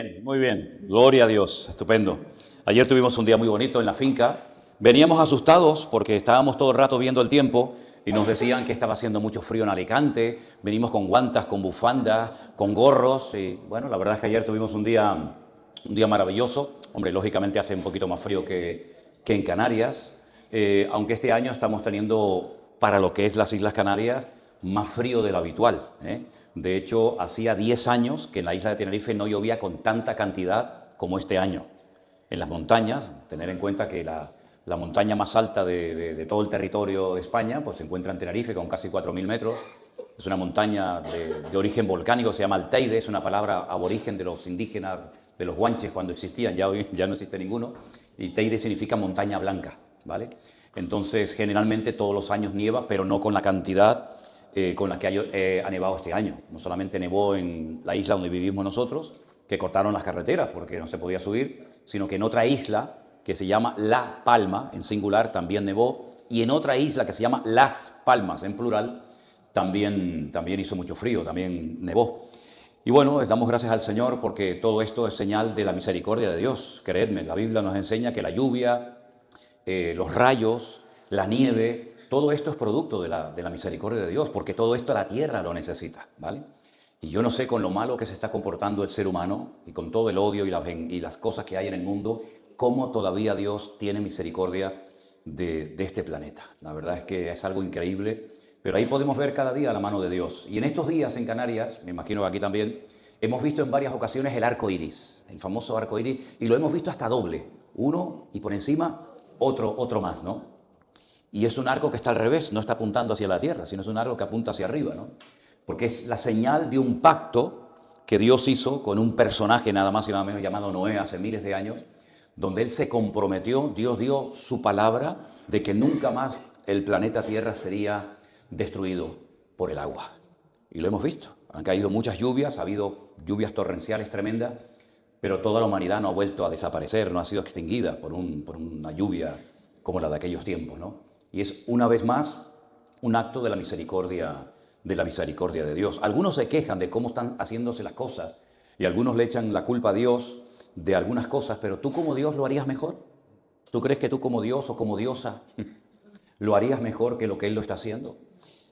bien, muy bien. Gloria a Dios, estupendo. Ayer tuvimos un día muy bonito en la finca. Veníamos asustados porque estábamos todo el rato viendo el tiempo y nos decían que estaba haciendo mucho frío en Alicante. Venimos con guantas, con bufandas, con gorros y bueno, la verdad es que ayer tuvimos un día maravilloso. Hombre, lógicamente hace un poquito más frío que en Canarias, aunque este año estamos teniendo, para lo que es las Islas Canarias, más frío de lo habitual, ¿eh? De hecho, hacía 10 años que en la isla de Tenerife no llovía con tanta cantidad como este año. En las montañas, tener en cuenta que la montaña más alta de todo el territorio de España pues se encuentra en Tenerife con casi 4.000 metros. Es una montaña de origen volcánico, se llama el Teide, es una palabra aborigen de los indígenas, de los guanches cuando existían, ya hoy ya no existe ninguno, y Teide significa montaña blanca, ¿vale? Entonces, generalmente todos los años nieva, pero no con la cantidad con la que ha nevado este año. No solamente nevó en la isla donde vivimos nosotros, que cortaron las carreteras porque no se podía subir, sino que en otra isla que se llama La Palma, en singular, también nevó, y en otra isla que se llama Las Palmas, en plural, también hizo mucho frío, también nevó. Y bueno, damos gracias al Señor porque todo esto es señal de la misericordia de Dios. Creedme, la Biblia nos enseña que la lluvia, los rayos, la nieve, todo esto es producto de la misericordia de Dios, porque todo esto la tierra lo necesita, ¿vale? Y yo no sé con lo malo que se está comportando el ser humano y con todo el odio y las cosas que hay en el mundo, cómo todavía Dios tiene misericordia de este planeta. La verdad es que es algo increíble, pero ahí podemos ver cada día la mano de Dios. Y en estos días en Canarias, me imagino que aquí también, hemos visto en varias ocasiones el arco iris, el famoso arco iris, y lo hemos visto hasta doble, uno y por encima otro más, ¿no? Y es un arco que está al revés, no está apuntando hacia la tierra, sino es un arco que apunta hacia arriba, ¿no? Porque es la señal de un pacto que Dios hizo con un personaje nada más y nada menos llamado Noé hace miles de años, donde él se comprometió, Dios dio su palabra de que nunca más el planeta Tierra sería destruido por el agua. Y lo hemos visto. Han caído muchas lluvias, ha habido lluvias torrenciales tremendas, pero toda la humanidad no ha vuelto a desaparecer, no ha sido extinguida por una lluvia como la de aquellos tiempos, ¿no? Y es una vez más un acto de la misericordia de Dios. Algunos se quejan de cómo están haciéndose las cosas y algunos le echan la culpa a Dios de algunas cosas, pero tú como Dios lo harías mejor. ¿Tú crees que tú como Dios o como diosa lo harías mejor que lo que Él lo está haciendo?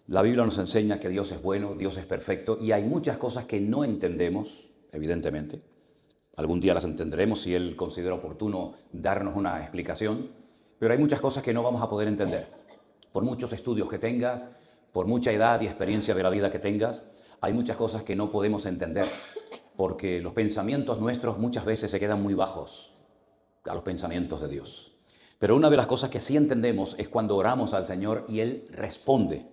La Biblia nos enseña que Dios es bueno, Dios es perfecto y hay muchas cosas que no entendemos, evidentemente. Algún día las entenderemos si Él considera oportuno darnos una explicación, pero hay muchas cosas que no vamos a poder entender. Por muchos estudios que tengas, por mucha edad y experiencia de la vida que tengas, hay muchas cosas que no podemos entender, porque los pensamientos nuestros muchas veces se quedan muy bajos a los pensamientos de Dios. Pero una de las cosas que sí entendemos es cuando oramos al Señor y Él responde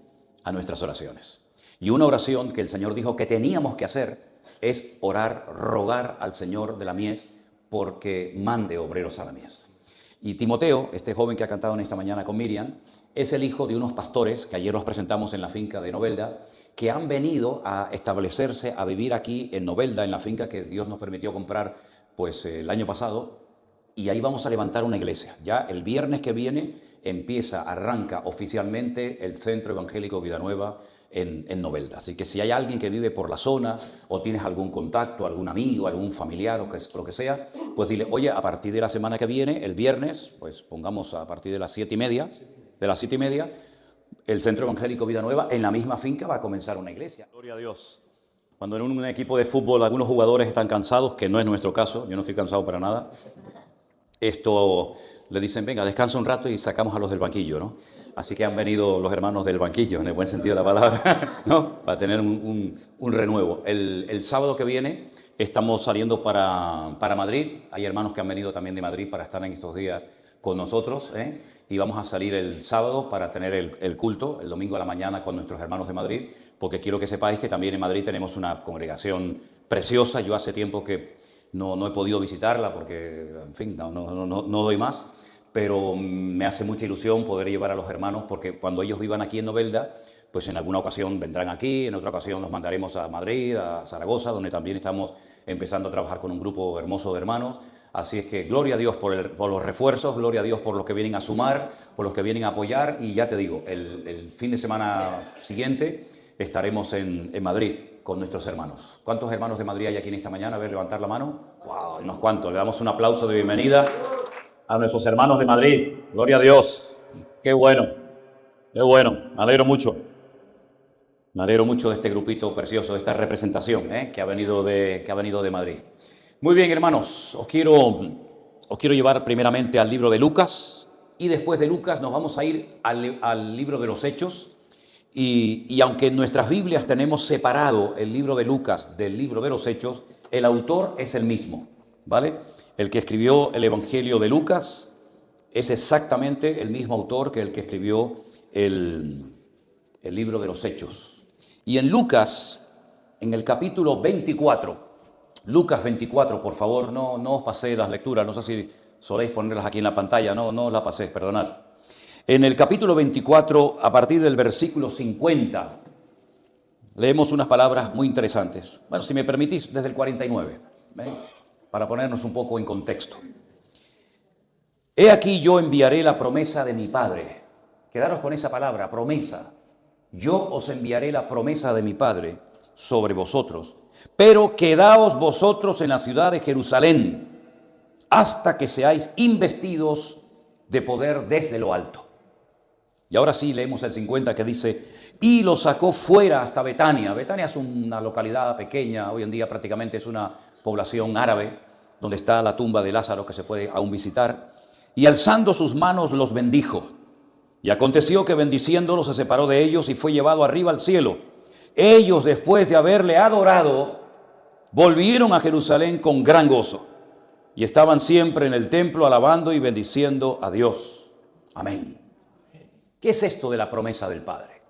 a nuestras oraciones. Y una oración que el Señor dijo que teníamos que hacer es orar, rogar al Señor de la mies porque mande obreros a la mies. Y Timoteo, este joven que ha cantado en esta mañana con Miriam, es el hijo de unos pastores que ayer los presentamos en la finca de Novelda, que han venido a establecerse, a vivir aquí en Novelda, en la finca que Dios nos permitió comprar pues el año pasado, y ahí vamos a levantar una iglesia. Ya el viernes que viene arranca oficialmente el Centro Evangélico Vida Nueva en Novelda. Así que si hay alguien que vive por la zona o tienes algún contacto, algún amigo, algún familiar o lo que sea, pues dile, oye, a partir de la semana que viene, el viernes, pues pongamos a partir de las 7:30, el Centro Evangélico Vida Nueva, en la misma finca va a comenzar una iglesia. Gloria a Dios. Cuando en un equipo de fútbol algunos jugadores están cansados, que no es nuestro caso, yo no estoy cansado para nada, le dicen, venga, descansa un rato y sacamos a los del banquillo, ¿no? Así que han venido los hermanos del banquillo, en el buen sentido de la palabra, ¿no? Para tener un renuevo. El sábado que viene estamos saliendo para Madrid. Hay hermanos que han venido también de Madrid para estar en estos días con nosotros, ¿eh? Y vamos a salir el sábado para tener el culto, el domingo a la mañana con nuestros hermanos de Madrid, porque quiero que sepáis que también en Madrid tenemos una congregación preciosa. Yo hace tiempo que no he podido visitarla porque, en fin, no doy más, pero me hace mucha ilusión poder llevar a los hermanos porque cuando ellos vivan aquí en Novelda, pues en alguna ocasión vendrán aquí, en otra ocasión los mandaremos a Madrid, a Zaragoza, donde también estamos empezando a trabajar con un grupo hermoso de hermanos. Así es que gloria a Dios por los refuerzos, gloria a Dios por los que vienen a sumar, por los que vienen a apoyar y ya te digo, el fin de semana siguiente estaremos en Madrid con nuestros hermanos. ¿Cuántos hermanos de Madrid hay aquí en esta mañana? A ver, levantar la mano. ¡Wow! Unos cuantos. Le damos un aplauso de bienvenida a nuestros hermanos de Madrid. Gloria a Dios. Qué bueno. Qué bueno. Me alegro mucho. Me alegro mucho de este grupito precioso, de esta representación que ha venido de Madrid. Muy bien, hermanos. Os quiero llevar primeramente al libro de Lucas y después de Lucas nos vamos a ir al libro de los Hechos. Y aunque en nuestras Biblias tenemos separado el libro de Lucas del libro de los Hechos, el autor es el mismo, ¿vale? El que escribió el Evangelio de Lucas es exactamente el mismo autor que el que escribió el libro de los Hechos. Y en Lucas, en el capítulo 24, Lucas 24, por favor, no os pasé las lecturas, no sé si soléis ponerlas aquí en la pantalla, no os las pasé, perdonad. En el capítulo 24, a partir del versículo 50, leemos unas palabras muy interesantes. Bueno, si me permitís, desde el 49, para ponernos un poco en contexto. He aquí yo enviaré la promesa de mi Padre. Quedaros con esa palabra, promesa. Yo os enviaré la promesa de mi Padre sobre vosotros, pero quedaos vosotros en la ciudad de Jerusalén hasta que seáis investidos de poder desde lo alto. Y ahora sí leemos el 50 que dice, y lo sacó fuera hasta Betania. Betania es una localidad pequeña, hoy en día prácticamente es una población árabe, donde está la tumba de Lázaro que se puede aún visitar. Y alzando sus manos los bendijo. Y aconteció que bendiciéndolos se separó de ellos y fue llevado arriba al cielo. Ellos, después de haberle adorado, volvieron a Jerusalén con gran gozo. Y estaban siempre en el templo alabando y bendiciendo a Dios. Amén. ¿Qué es esto de la promesa del Padre?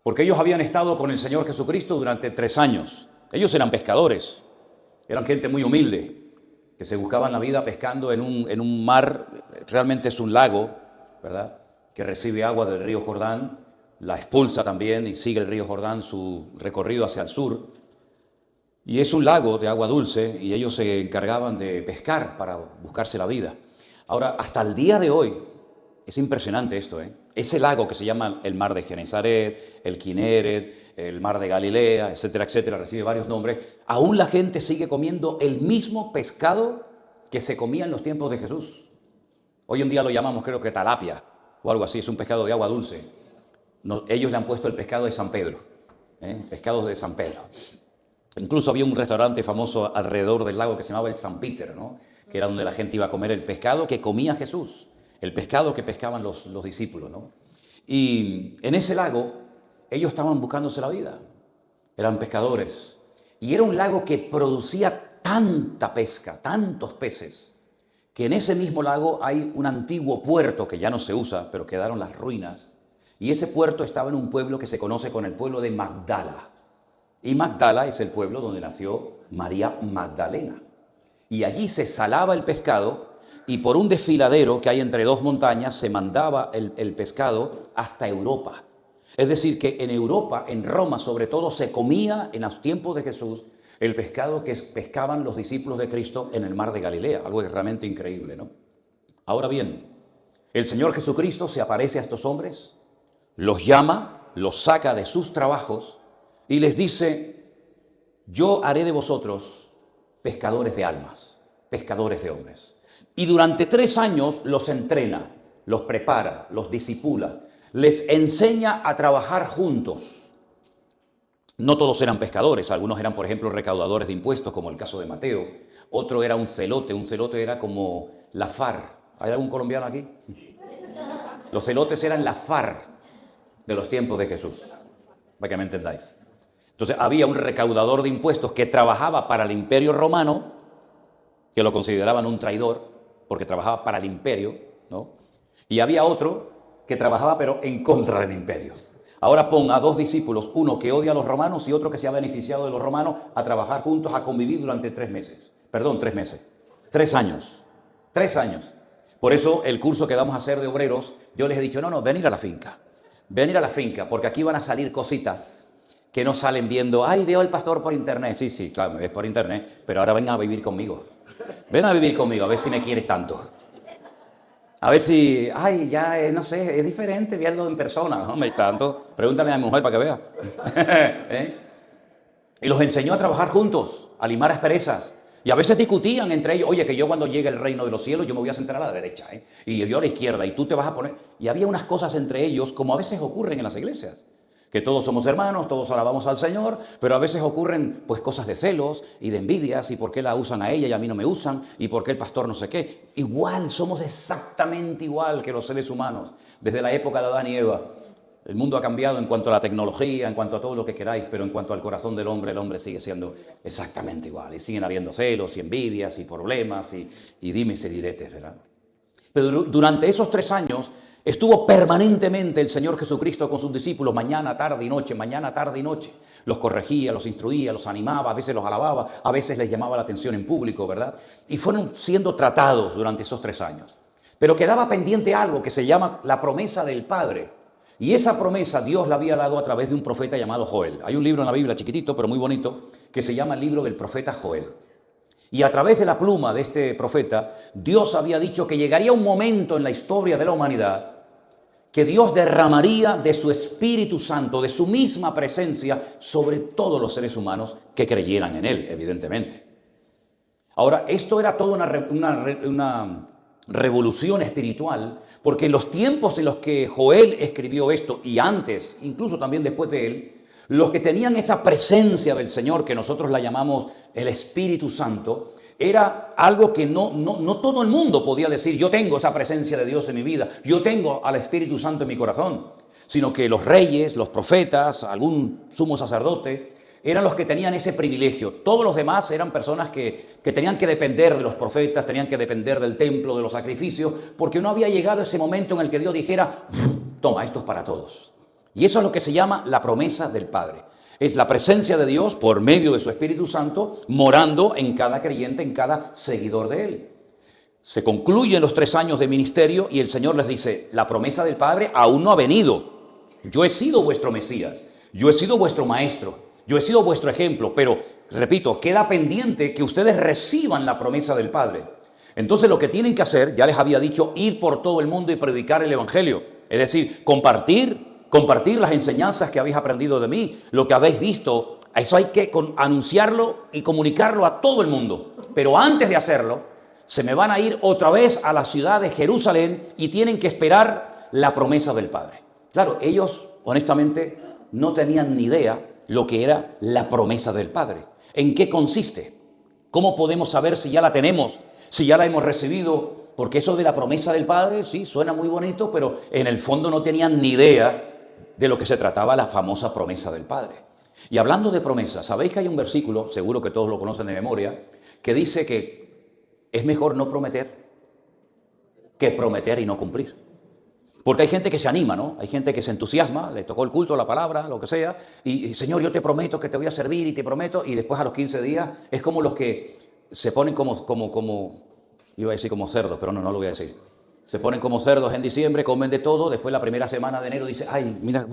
Porque ellos habían estado con el Señor Jesucristo durante 3 años. Ellos eran pescadores. Eran gente muy humilde, que se buscaban la vida pescando en un mar, realmente es un lago, ¿verdad?, que recibe agua del río Jordán, la expulsa también y sigue el río Jordán su recorrido hacia el sur. Y es un lago de agua dulce y ellos se encargaban de pescar para buscarse la vida. Ahora, hasta el día de hoy, es impresionante esto, ese lago que se llama el mar de Genesaret, el Kineret, el mar de Galilea, etcétera, etcétera, recibe varios nombres. Aún la gente sigue comiendo el mismo pescado que se comía en los tiempos de Jesús. Hoy en día lo llamamos, creo que talapia o algo así, es un pescado de agua dulce. Ellos le han puesto el pescado de San Pedro, pescados de San Pedro. Incluso había un restaurante famoso alrededor del lago que se llamaba el San Peter, ¿no?, que era donde la gente iba a comer el pescado que comía Jesús, el pescado que pescaban los discípulos, ¿no? Y en ese lago ellos estaban buscándose la vida, eran pescadores. Y era un lago que producía tanta pesca, tantos peces, que en ese mismo lago hay un antiguo puerto que ya no se usa, pero quedaron las ruinas. Y ese puerto estaba en un pueblo que se conoce con el pueblo de Magdala. Y Magdala es el pueblo donde nació María Magdalena. Y allí se salaba el pescado y por un desfiladero que hay entre 2 montañas se mandaba el pescado hasta Europa. Es decir, que en Europa, en Roma sobre todo, se comía en los tiempos de Jesús el pescado que pescaban los discípulos de Cristo en el mar de Galilea, algo realmente increíble, ¿no? Ahora bien, el Señor Jesucristo se aparece a estos hombres, los llama, los saca de sus trabajos y les dice, yo haré de vosotros pescadores de almas, pescadores de hombres. Y durante 3 años los entrena, los prepara, los discipula, les enseña a trabajar juntos. No todos eran pescadores, algunos eran, por ejemplo, recaudadores de impuestos, como el caso de Mateo. Otro era un celote era como la FARC. ¿Hay algún colombiano aquí? Los celotes eran la FARC de los tiempos de Jesús, para que me entendáis. Entonces había un recaudador de impuestos que trabajaba para el Imperio Romano, que lo consideraban un traidor, porque trabajaba para el imperio, ¿no? Y había otro que trabajaba pero en contra del imperio. Ahora pon a 2 discípulos, uno que odia a los romanos y otro que se ha beneficiado de los romanos, a trabajar juntos, a convivir durante 3 meses. Perdón, 3 meses. 3 años. 3 años. Por eso el curso que vamos a hacer de obreros, yo les he dicho, no, venir a la finca. Venir a la finca, porque aquí van a salir cositas que no salen viendo, ay, veo al pastor por internet. Sí, claro, me ves por internet, pero ahora ven a vivir conmigo. Ven a vivir conmigo, a ver si me quieres tanto. A ver si, ay, ya, no sé, es diferente verlo en persona. No me tanto. Pregúntale a mi mujer para que vea. ¿Eh? Y los enseñó a trabajar juntos, a limar asperezas. Y a veces discutían entre ellos, oye, que yo cuando llegue el reino de los cielos, yo me voy a sentar a la derecha, ¿eh? Y yo a la izquierda, y tú te vas a poner... Y había unas cosas entre ellos, como a veces ocurren en las iglesias, que todos somos hermanos, todos alabamos al Señor, pero a veces ocurren pues cosas de celos y de envidias, y por qué la usan a ella y a mí no me usan, y por qué el pastor no sé qué. Igual, somos exactamente igual que los seres humanos, desde la época de Adán y Eva. El mundo ha cambiado en cuanto a la tecnología, en cuanto a todo lo que queráis, pero en cuanto al corazón del hombre, el hombre sigue siendo exactamente igual. Y siguen habiendo celos y envidias y problemas y dimes y diretes, ¿verdad? Pero durante esos 3 años estuvo permanentemente el Señor Jesucristo con sus discípulos, mañana, tarde y noche, mañana, tarde y noche. Los corregía, los instruía, los animaba, a veces los alababa, a veces les llamaba la atención en público, ¿verdad? Y fueron siendo tratados durante esos 3 años. Pero quedaba pendiente algo que se llama la promesa del Padre. Y esa promesa Dios la había dado a través de un profeta llamado Joel. Hay un libro en la Biblia chiquitito, pero muy bonito, que se llama el libro del profeta Joel. Y a través de la pluma de este profeta, Dios había dicho que llegaría un momento en la historia de la humanidad que Dios derramaría de su Espíritu Santo, de su misma presencia, sobre todos los seres humanos que creyeran en Él, evidentemente. Ahora, esto era toda una revolución espiritual, porque en los tiempos en los que Joel escribió esto, y antes, incluso también después de él, los que tenían esa presencia del Señor, que nosotros la llamamos el Espíritu Santo, era algo que no todo el mundo podía decir, yo tengo esa presencia de Dios en mi vida, yo tengo al Espíritu Santo en mi corazón, sino que los reyes, los profetas, algún sumo sacerdote, eran los que tenían ese privilegio. Todos los demás eran personas que tenían que depender de los profetas, tenían que depender del templo, de los sacrificios, porque no había llegado ese momento en el que Dios dijera, toma, esto es para todos. Y eso es lo que se llama la promesa del Padre. Es la presencia de Dios por medio de su Espíritu Santo, morando en cada creyente, en cada seguidor de Él. Se concluyen los 3 años de ministerio y el Señor les dice, la promesa del Padre aún no ha venido. Yo he sido vuestro Mesías, yo he sido vuestro Maestro, yo he sido vuestro ejemplo, pero, repito, queda pendiente que ustedes reciban la promesa del Padre. Entonces lo que tienen que hacer, ya les había dicho, ir por todo el mundo y predicar el Evangelio. Es decir, compartir las enseñanzas que habéis aprendido de mí, lo que habéis visto, eso hay que anunciarlo y comunicarlo a todo el mundo. Pero antes de hacerlo, se me van a ir otra vez a la ciudad de Jerusalén y tienen que esperar la promesa del Padre. Claro, ellos, honestamente, no tenían ni idea lo que era la promesa del Padre. ¿En qué consiste? ¿Cómo podemos saber si ya la tenemos, si ya la hemos recibido? Porque eso de la promesa del Padre, sí, suena muy bonito, pero en el fondo no tenían ni idea de lo que se trataba la famosa promesa del Padre. Y hablando de promesas, ¿sabéis que hay un versículo, seguro que todos lo conocen de memoria, que dice que es mejor no prometer que prometer y no cumplir? Porque hay gente que se anima, ¿no? Hay gente que se entusiasma, le tocó el culto, la palabra, lo que sea, y Señor, yo te prometo que te voy a servir y te prometo, y después a los 15 días es como los que se ponen como iba a decir como cerdos, pero no lo voy a decir. Se ponen como cerdos en diciembre, comen de todo, después la primera semana de enero dice, ay, mira,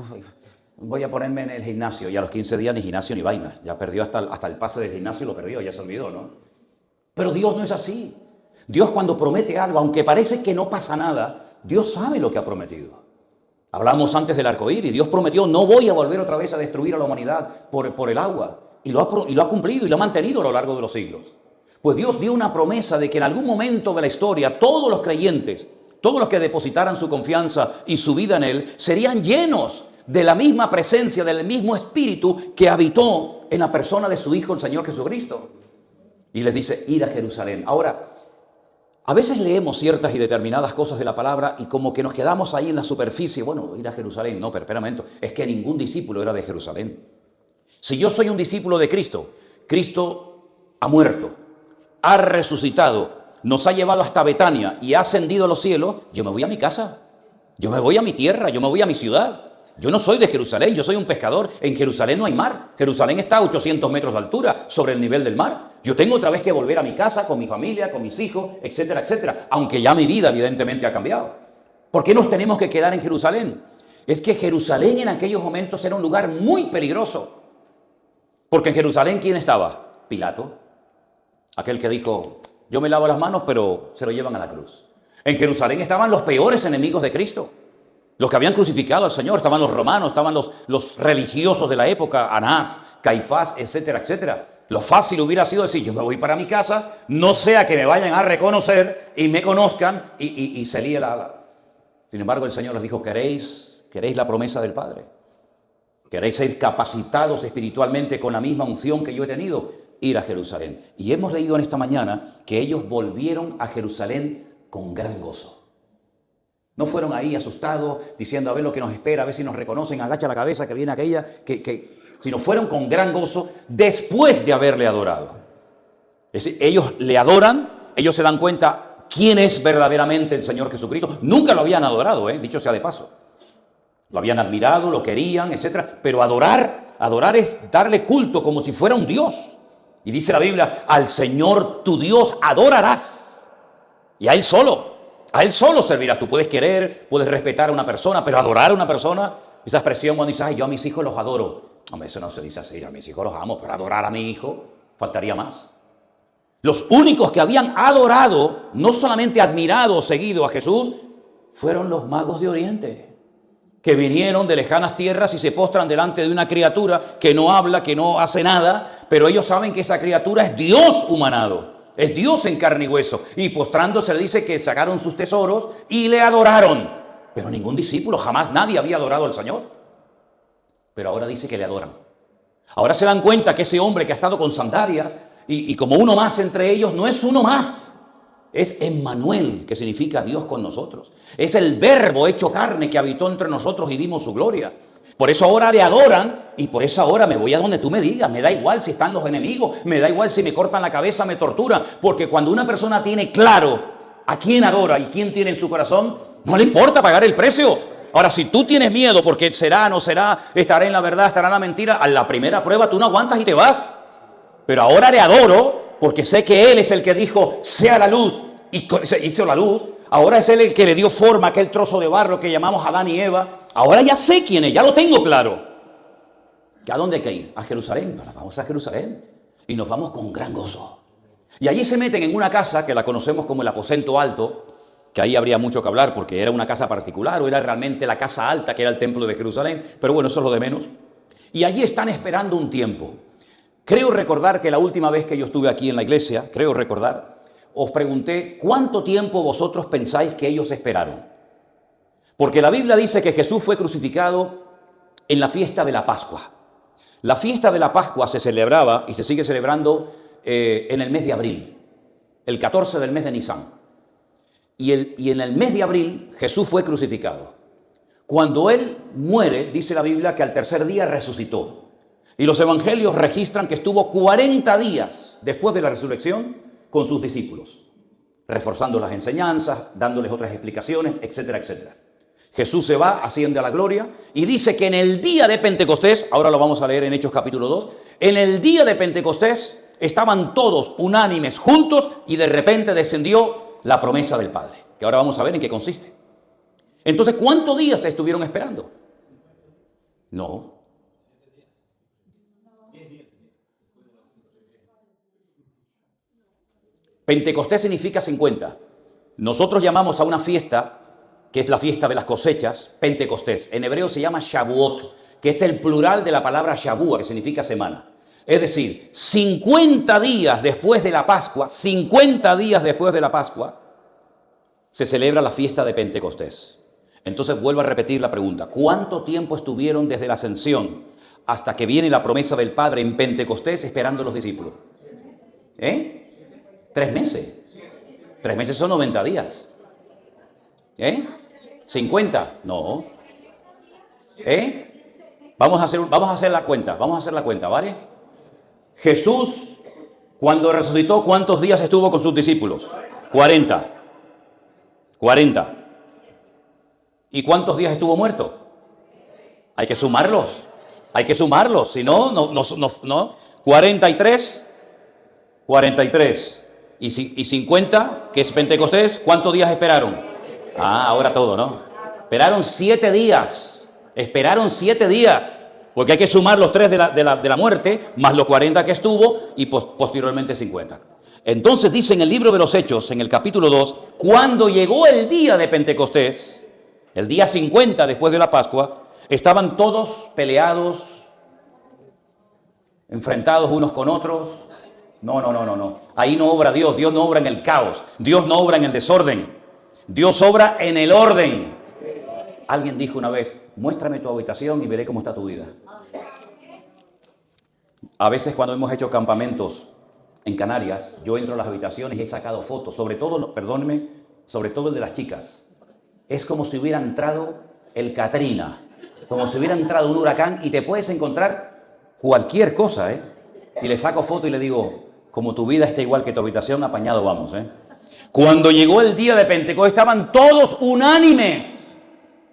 voy a ponerme en el gimnasio, y a los 15 días ni gimnasio ni vaina, ya perdió hasta el pase del gimnasio, lo perdió, ya se olvidó, ¿no? Pero Dios no es así. Dios cuando promete algo, aunque parece que no pasa nada, Dios sabe lo que ha prometido. Hablamos antes del arco iris. Dios prometió, no voy a volver otra vez a destruir a la humanidad por el agua. Y lo ha cumplido y lo ha mantenido a lo largo de los siglos. Pues Dios dio una promesa de que en algún momento de la historia todos los creyentes, todos los que depositaran su confianza y su vida en Él, serían llenos de la misma presencia, del mismo Espíritu que habitó en la persona de su Hijo, el Señor Jesucristo. Y les dice, ir a Jerusalén. Ahora, a veces leemos ciertas y determinadas cosas de la palabra y como que nos quedamos ahí en la superficie. Bueno, ir a Jerusalén. No, pero espera un momento. Es que ningún discípulo era de Jerusalén. Si yo soy un discípulo de Cristo, Cristo ha muerto, ha resucitado, nos ha llevado hasta Betania y ha ascendido a los cielos, yo me voy a mi casa, yo me voy a mi tierra, yo me voy a mi ciudad. Yo no soy de Jerusalén, yo soy un pescador. En Jerusalén no hay mar. Jerusalén está a 800 metros de altura sobre el nivel del mar. Yo tengo otra vez que volver a mi casa, con mi familia, con mis hijos, etcétera, etcétera. Aunque ya mi vida evidentemente ha cambiado. ¿Por qué nos tenemos que quedar en Jerusalén? Es que Jerusalén en aquellos momentos era un lugar muy peligroso. Porque en Jerusalén, ¿quién estaba? Pilato. Aquel que dijo, yo me lavo las manos, pero se lo llevan a la cruz. En Jerusalén estaban los peores enemigos de Cristo. Los que habían crucificado al Señor. Estaban los romanos, estaban los religiosos de la época, Anás, Caifás, etcétera, etcétera. Lo fácil hubiera sido decir, yo me voy para mi casa, no sea que me vayan a reconocer y me conozcan y se líe la... Sin embargo, el Señor les dijo, ¿queréis la promesa del Padre? ¿Queréis ser capacitados espiritualmente con la misma unción que yo he tenido? Ir a Jerusalén. Y hemos leído en esta mañana que ellos volvieron a Jerusalén con gran gozo. No fueron ahí asustados, diciendo a ver lo que nos espera, a ver si nos reconocen, agacha la cabeza que viene aquella, sino fueron con gran gozo después de haberle adorado. Es decir, ellos le adoran, ellos se dan cuenta quién es verdaderamente el Señor Jesucristo. Nunca lo habían adorado, dicho sea de paso. Lo habían admirado, lo querían, etcétera. Pero adorar es darle culto como si fuera un Dios. Y dice la Biblia, al Señor tu Dios adorarás. Y a Él solo servirás. Tú puedes querer, puedes respetar a una persona, pero adorar a una persona, esa expresión cuando dices, ay, yo a mis hijos los adoro. Hombre, eso no se dice así, a mis hijos los amo, pero adorar a mi hijo, faltaría más. Los únicos que habían adorado, no solamente admirado o seguido a Jesús, fueron los magos de Oriente, que vinieron de lejanas tierras y se postran delante de una criatura que no habla, que no hace nada, pero ellos saben que esa criatura es Dios humanado, es Dios en carne y hueso. Y postrándose le dice que sacaron sus tesoros y le adoraron. Pero ningún discípulo, jamás nadie había adorado al Señor. Pero ahora dice que le adoran. Ahora se dan cuenta que ese hombre que ha estado con sandalias y como uno más entre ellos, no es uno más. Es Emmanuel, que significa Dios con nosotros. Es el Verbo hecho carne que habitó entre nosotros y vimos su gloria. Por eso ahora le adoran y por eso ahora me voy a donde tú me digas. Me da igual si están los enemigos, me da igual si me cortan la cabeza, me torturan. Porque cuando una persona tiene claro a quién adora y quién tiene en su corazón, no le importa pagar el precio. Ahora, si tú tienes miedo porque será, no será, estará en la verdad, estará en la mentira, a la primera prueba tú no aguantas y te vas. Pero ahora le adoro porque sé que Él es el que dijo, sea la luz, y se hizo la luz. Ahora es Él el que le dio forma a aquel trozo de barro que llamamos Adán y Eva. Ahora ya sé quién es, ya lo tengo claro. ¿A dónde hay que ir? A Jerusalén. Vamos a Jerusalén. Y nos vamos con gran gozo. Y allí se meten en una casa que la conocemos como el aposento alto, que ahí habría mucho que hablar porque era una casa particular o era realmente la casa alta que era el templo de Jerusalén. Pero bueno, eso es lo de menos. Y allí están esperando un tiempo. Creo recordar que la última vez que yo estuve aquí en la iglesia, os pregunté, ¿cuánto tiempo vosotros pensáis que ellos esperaron? Porque la Biblia dice que Jesús fue crucificado en la fiesta de la Pascua. La fiesta de la Pascua se celebraba y se sigue celebrando en el mes de abril, el 14 del mes de Nisan. Y en el mes de abril Jesús fue crucificado. Cuando Él muere, dice la Biblia que al tercer día resucitó. Y los evangelios registran que estuvo 40 días después de la resurrección con sus discípulos, reforzando las enseñanzas, dándoles otras explicaciones, etcétera, etcétera. Jesús se va, asciende a la gloria y dice que en el día de Pentecostés, ahora lo vamos a leer en Hechos capítulo 2, en el día de Pentecostés estaban todos unánimes juntos y de repente descendió la promesa del Padre, que ahora vamos a ver en qué consiste. Entonces, ¿cuántos días se estuvieron esperando? No. Pentecostés significa 50. Nosotros llamamos a una fiesta, que es la fiesta de las cosechas, Pentecostés. En hebreo se llama Shavuot, que es el plural de la palabra Shavua, que significa semana. Es decir, 50 días después de la Pascua, 50 días después de la Pascua, se celebra la fiesta de Pentecostés. Entonces vuelvo a repetir la pregunta. ¿Cuánto tiempo estuvieron desde la ascensión hasta que viene la promesa del Padre en Pentecostés esperando a los discípulos? 3 meses. 3 meses son 90 días. 50. No. Vamos a hacer la cuenta, ¿vale? Jesús, cuando resucitó, ¿cuántos días estuvo con sus discípulos? 40. ¿Y cuántos días estuvo muerto? Hay que sumarlos. Si no. 43. Y 50, que es Pentecostés, ¿cuántos días esperaron? Ahora todo, ¿no? Esperaron 7 días. Porque hay que sumar los 3 de la muerte, más los 40 que estuvo y posteriormente 50. Entonces dice en el libro de los Hechos, en el capítulo 2, cuando llegó el día de Pentecostés, el día 50 después de la Pascua, estaban todos peleados, enfrentados unos con otros. No. Ahí no obra Dios. Dios no obra en el caos. Dios no obra en el desorden. Dios obra en el orden. Alguien dijo una vez, muéstrame tu habitación y veré cómo está tu vida. A veces cuando hemos hecho campamentos en Canarias, yo entro a las habitaciones y he sacado fotos, sobre todo, perdónenme, sobre todo el de las chicas. Es como si hubiera entrado el Katrina, como si hubiera entrado un huracán y te puedes encontrar cualquier cosa, Y le saco foto y le digo, como tu vida está igual que tu habitación, apañado vamos, Cuando llegó el día de Pentecostés estaban todos unánimes,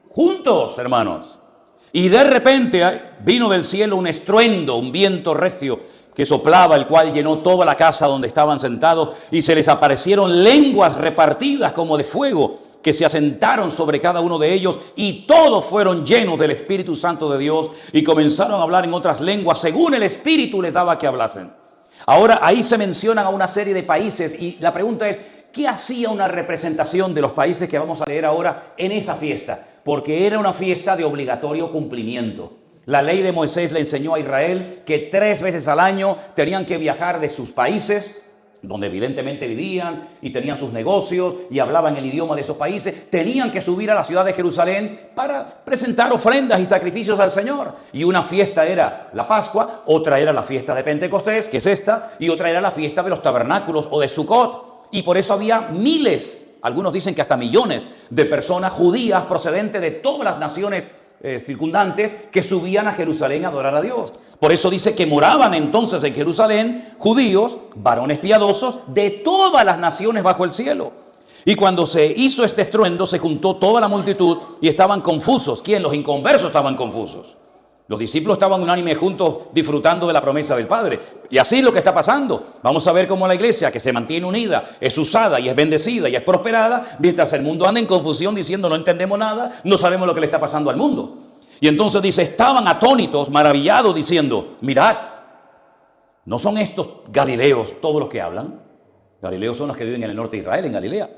juntos, hermanos. Y de repente vino del cielo un estruendo, un viento recio que soplaba, el cual llenó toda la casa donde estaban sentados, y se les aparecieron lenguas repartidas como de fuego, que se asentaron sobre cada uno de ellos, y todos fueron llenos del Espíritu Santo de Dios, y comenzaron a hablar en otras lenguas, según el Espíritu les daba que hablasen. Ahora, ahí se mencionan a una serie de países, y la pregunta es, ¿qué hacía una representación de los países que vamos a leer ahora en esa fiesta? Porque era una fiesta de obligatorio cumplimiento. La ley de Moisés le enseñó a Israel que 3 veces al año tenían que viajar de sus países, donde evidentemente vivían y tenían sus negocios y hablaban el idioma de esos países, tenían que subir a la ciudad de Jerusalén para presentar ofrendas y sacrificios al Señor. Y una fiesta era la Pascua, otra era la fiesta de Pentecostés, que es esta, y otra era la fiesta de los tabernáculos o de Sucot. Y por eso había miles, algunos dicen que hasta millones, de personas judías procedentes de todas las naciones circundantes que subían a Jerusalén a adorar a Dios. Por eso dice que moraban entonces en Jerusalén judíos, varones piadosos de todas las naciones bajo el cielo. Y cuando se hizo este estruendo, se juntó toda la multitud y estaban confusos. ¿Quién? Los inconversos estaban confusos. Los discípulos estaban unánimes juntos disfrutando de la promesa del Padre. Y así es lo que está pasando. Vamos a ver cómo la iglesia, que se mantiene unida, es usada y es bendecida y es prosperada, mientras el mundo anda en confusión diciendo no entendemos nada, no sabemos lo que le está pasando al mundo. Y entonces dice, estaban atónitos, maravillados, diciendo, mirad, ¿no son estos galileos todos los que hablan? Galileos son los que viven en el norte de Israel, en Galilea.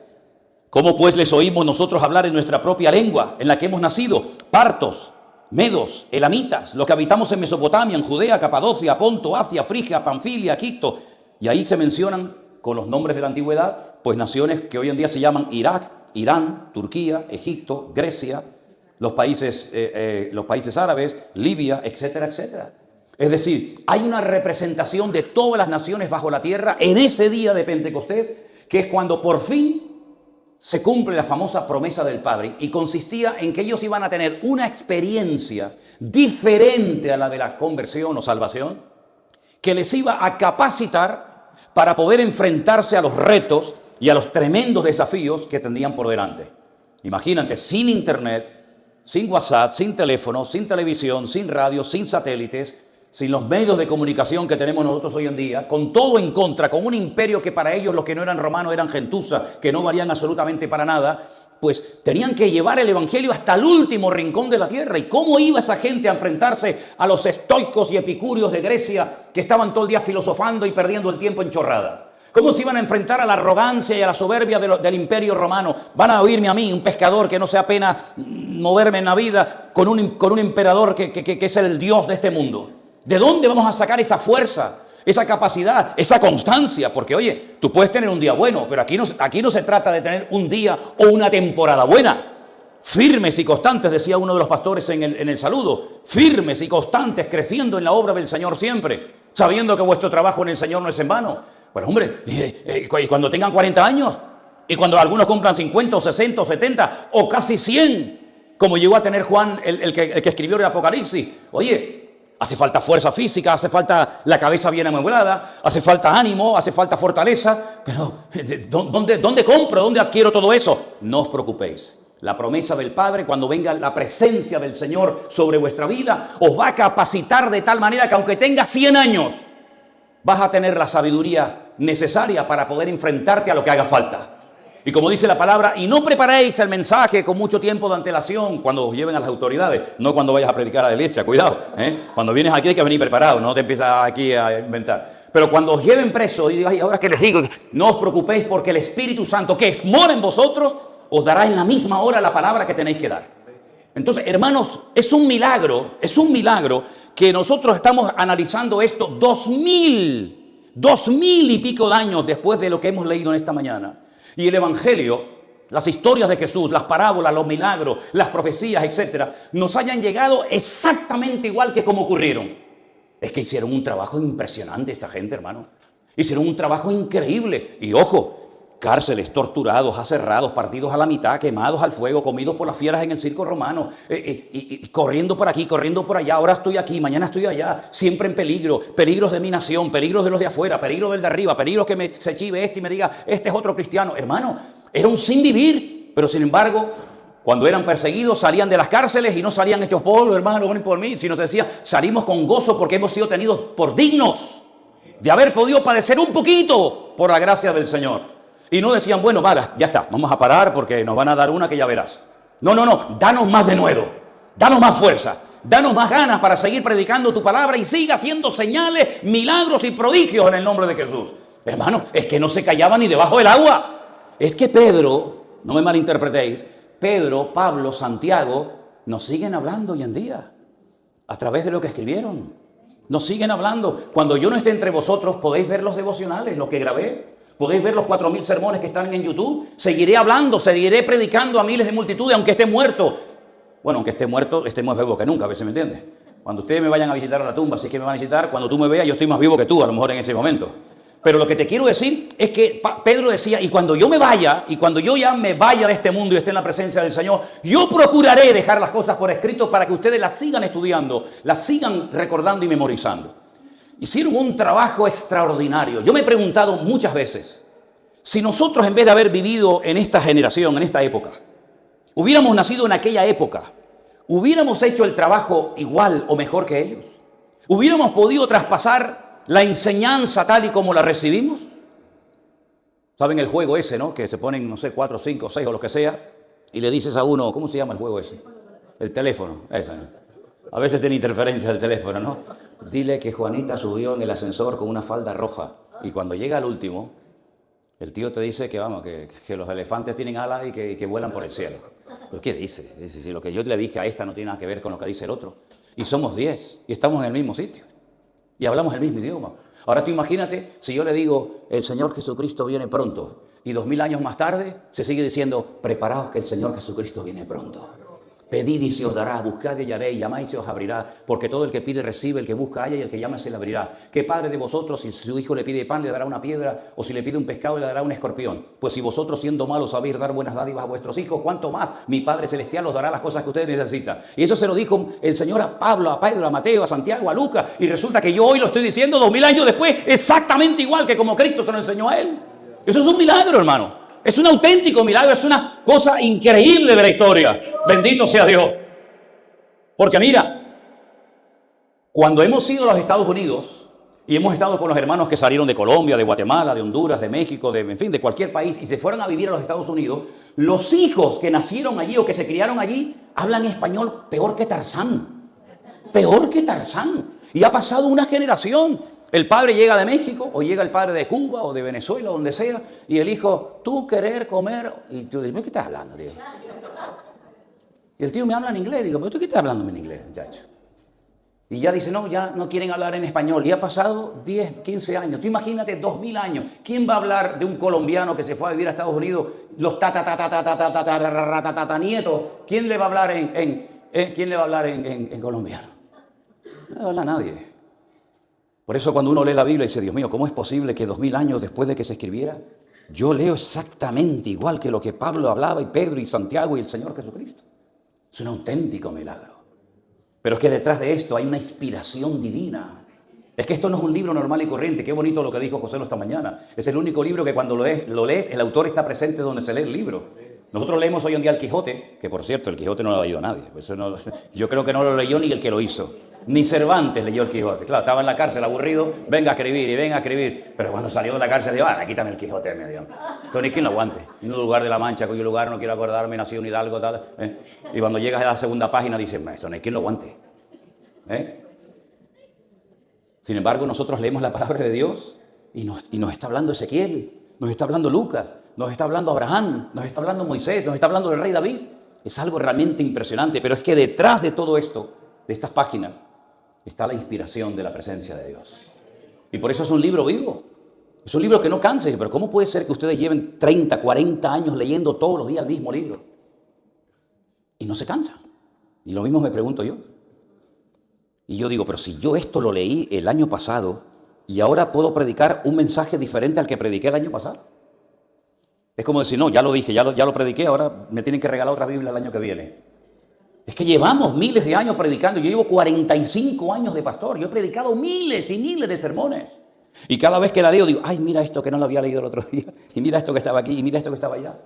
¿Cómo pues les oímos nosotros hablar en nuestra propia lengua, en la que hemos nacido? Partos, medos, elamitas, los que habitamos en Mesopotamia, en Judea, Capadocia, Ponto, Asia, Frigia, Panfilia, Egipto. Y ahí se mencionan con los nombres de la antigüedad, pues naciones que hoy en día se llaman Irak, Irán, Turquía, Egipto, Grecia, los países árabes, Libia, etcétera, etcétera. Es decir, hay una representación de todas las naciones bajo la tierra en ese día de Pentecostés, que es cuando por fin se cumple la famosa promesa del Padre, y consistía en que ellos iban a tener una experiencia diferente a la de la conversión o salvación, que les iba a capacitar para poder enfrentarse a los retos y a los tremendos desafíos que tendrían por delante. Imagínate, sin internet, sin WhatsApp, sin teléfono, sin televisión, sin radio, sin satélites, sin los medios de comunicación que tenemos nosotros hoy en día, con todo en contra, con un imperio que para ellos los que no eran romanos eran gentuza, que no valían absolutamente para nada, pues tenían que llevar el evangelio hasta el último rincón de la tierra. ¿Y cómo iba esa gente a enfrentarse a los estoicos y epicúreos de Grecia que estaban todo el día filosofando y perdiendo el tiempo en chorradas? ¿Cómo se iban a enfrentar a la arrogancia y a la soberbia del imperio romano? Van a oírme a mí, un pescador que no se apena moverme en la vida, con un emperador que es el Dios de este mundo. ¿De dónde vamos a sacar esa fuerza, esa capacidad, esa constancia? Porque, oye, tú puedes tener un día bueno, pero aquí no se trata de tener un día o una temporada buena. Firmes y constantes, decía uno de los pastores en el saludo, firmes y constantes, creciendo en la obra del Señor siempre, sabiendo que vuestro trabajo en el Señor no es en vano. Pues hombre, y cuando tengan 40 años, y cuando algunos cumplan 50 o 60 o 70 o casi 100, como llegó a tener Juan, el que escribió el Apocalipsis, oye, hace falta fuerza física, hace falta la cabeza bien amueblada, hace falta ánimo, hace falta fortaleza, pero ¿dónde compro? ¿Dónde adquiero todo eso? No os preocupéis. La promesa del Padre, cuando venga la presencia del Señor sobre vuestra vida, os va a capacitar de tal manera que aunque tengas 100 años, vas a tener la sabiduría necesaria para poder enfrentarte a lo que haga falta. Y como dice la palabra, y no preparéis el mensaje con mucho tiempo de antelación cuando os lleven a las autoridades, no cuando vayas a predicar a la iglesia, cuidado, Cuando vienes aquí hay que venir preparado, no te empiezas aquí a inventar. Pero cuando os lleven preso, y ay, ahora que les digo, no os preocupéis porque el Espíritu Santo que mora en vosotros os dará en la misma hora la palabra que tenéis que dar. Entonces, hermanos, es un milagro que nosotros estamos analizando esto 2000 y pico de años después de lo que hemos leído en esta mañana. Y el Evangelio, las historias de Jesús, las parábolas, los milagros, las profecías, etcétera, nos hayan llegado exactamente igual que como ocurrieron. Es que hicieron un trabajo impresionante esta gente, hermano. Hicieron un trabajo increíble. Y ojo, cárceles, torturados, aserrados, partidos a la mitad, quemados al fuego, comidos por las fieras en el circo romano, y corriendo por aquí, corriendo por allá, ahora estoy aquí, mañana estoy allá, siempre en peligro, peligros de mi nación, peligros de los de afuera, peligros del de arriba, peligros que se chive este y me diga, este es otro cristiano. Hermano, era un sin vivir, pero sin embargo, cuando eran perseguidos salían de las cárceles y no salían hechos polvo, hermano, ven por mí, sino se decía, salimos con gozo porque hemos sido tenidos por dignos de haber podido padecer un poquito por la gracia del Señor. Y no decían, bueno, vale, ya está, vamos a parar porque nos van a dar una que ya verás. No, danos más de nuevo, danos más fuerza, danos más ganas para seguir predicando tu palabra y siga haciendo señales, milagros y prodigios en el nombre de Jesús. Hermano, es que no se callaba ni debajo del agua. Es que Pedro, no me malinterpretéis, Pedro, Pablo, Santiago, nos siguen hablando hoy en día a través de lo que escribieron. Nos siguen hablando. Cuando yo no esté entre vosotros, podéis ver los devocionales, los que grabé. Podéis ver los 4000 sermones que están en YouTube. Seguiré hablando, seguiré predicando a miles de multitudes, aunque esté muerto. Bueno, aunque esté muerto, esté más vivo que nunca, a veces me entiendes. Cuando ustedes me vayan a visitar a la tumba, si es que me van a visitar, cuando tú me veas, yo estoy más vivo que tú, a lo mejor en ese momento. Pero lo que te quiero decir es que Pedro decía, y cuando yo me vaya, y cuando yo ya me vaya de este mundo y esté en la presencia del Señor, yo procuraré dejar las cosas por escrito para que ustedes las sigan estudiando, las sigan recordando y memorizando. Hicieron un trabajo extraordinario. Yo me he preguntado muchas veces, si nosotros en vez de haber vivido en esta generación, en esta época, hubiéramos nacido en aquella época, hubiéramos hecho el trabajo igual o mejor que ellos, hubiéramos podido traspasar la enseñanza tal y como la recibimos. ¿Saben el juego ese, no? Que se ponen, no sé, 4, 5, 6 o lo que sea, y le dices a uno, ¿cómo se llama el juego ese? El teléfono. Esa. A veces tiene interferencia el teléfono, ¿no? Dile que Juanita subió en el ascensor con una falda roja. Y cuando llega al último, el tío te dice que, vamos, que los elefantes tienen alas y que vuelan por el cielo. ¿Pero qué dice? Dice, si lo que yo le dije a esta no tiene nada que ver con lo que dice el otro. Y somos 10 y estamos en el mismo sitio. Y hablamos el mismo idioma. Ahora tú imagínate si yo le digo, el Señor Jesucristo viene pronto. Y 2000 años más tarde se sigue diciendo, preparaos que el Señor Jesucristo viene pronto. Pedid y se os dará, buscad y hallaréis, llamáis y se os abrirá, porque todo el que pide recibe, el que busca halla y el que llama se le abrirá. ¿Qué padre de vosotros, si su hijo le pide pan, le dará una piedra, o si le pide un pescado, le dará un escorpión? Pues si vosotros, siendo malos, sabéis dar buenas dádivas a vuestros hijos, ¿cuánto más mi Padre Celestial os dará las cosas que ustedes necesitan? Y eso se lo dijo el Señor a Pablo, a Pedro, a Mateo, a Santiago, a Lucas, y resulta que yo hoy lo estoy diciendo 2000 años después, exactamente igual que como Cristo se lo enseñó a él. Eso es un milagro, hermano. Es un auténtico milagro, es una cosa increíble de la historia. Bendito sea Dios. Porque mira, cuando hemos ido a los Estados Unidos y hemos estado con los hermanos que salieron de Colombia, de Guatemala, de Honduras, de México, en fin, de cualquier país y se fueron a vivir a los Estados Unidos, los hijos que nacieron allí o que se criaron allí hablan español peor que Tarzán. Peor que Tarzán. Y ha pasado una generación. El padre llega de México o llega el padre de Cuba o de Venezuela o donde sea y el hijo, tú querer comer. Y tú dices, ¿qué estás hablando, tío? Y el tío me habla en inglés. Digo, ¿pero tú qué estás hablando en inglés, muchacho? Y ya dice, no, ya no quieren hablar en español. Y ha pasado 10, 15 años. Tú imagínate 2000 años. ¿Quién va a hablar de un colombiano que se fue a vivir a Estados Unidos? Los nietos. ¿Quién le va a hablar en colombiano? No habla nadie. Por eso cuando uno lee la Biblia dice, Dios mío, ¿cómo es posible que 2000 años después de que se escribiera, yo leo exactamente igual que lo que Pablo hablaba y Pedro y Santiago y el Señor Jesucristo? Es un auténtico milagro. Pero es que detrás de esto hay una inspiración divina. Es que esto no es un libro normal y corriente. Qué bonito lo que dijo José esta mañana. Es el único libro que cuando lo lees, el autor está presente donde se lee el libro. Nosotros leemos hoy en día el Quijote, que por cierto, el Quijote no lo ha leído nadie. Yo creo que no lo leyó ni el que lo hizo. Ni Cervantes leyó el Quijote. Claro, estaba en la cárcel aburrido, venga a escribir y venga a escribir. Pero cuando salió de la cárcel, dijo, quítame el Quijote en medio. Entonces, ni quien lo aguante. En un lugar de la Mancha, cuyo lugar no quiero acordarme, nací en Hidalgo, tal. Y cuando llegas a la segunda página, dices, esto no hay quien lo aguante. Sin embargo, nosotros leemos la palabra de Dios y nos está hablando Ezequiel, nos está hablando Lucas, nos está hablando Abraham, nos está hablando Moisés, nos está hablando del rey David. Es algo realmente impresionante, pero es que detrás de todo esto, de estas páginas, está la inspiración de la presencia de Dios. Y por eso es un libro vivo. Es un libro que no canse, pero ¿cómo puede ser que ustedes lleven 30, 40 años leyendo todos los días el mismo libro? Y no se cansan. Y lo mismo me pregunto yo. Y yo digo, pero si yo esto lo leí el año pasado y ahora puedo predicar un mensaje diferente al que prediqué el año pasado. Es como decir, no, ya lo dije, ya lo prediqué, ahora me tienen que regalar otra Biblia el año que viene. Es que llevamos miles de años predicando. Yo llevo 45 años de pastor. Yo he predicado miles y miles de sermones. Y cada vez que la leo digo, ay, mira esto que no lo había leído el otro día. Y mira esto que estaba aquí, y mira esto que estaba allá.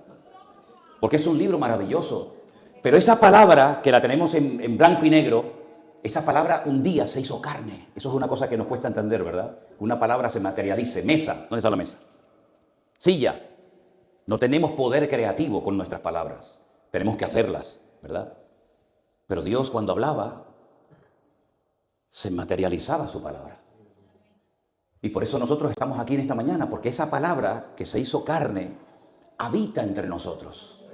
Porque es un libro maravilloso. Pero esa palabra que la tenemos en blanco y negro, esa palabra un día se hizo carne. Eso es una cosa que nos cuesta entender, ¿verdad? Una palabra se materialice. Mesa, ¿dónde está la mesa? Silla. No tenemos poder creativo con nuestras palabras. Tenemos que hacerlas, ¿verdad? Pero Dios cuando hablaba, se materializaba su palabra. Y por eso nosotros estamos aquí en esta mañana, porque esa palabra que se hizo carne habita entre nosotros.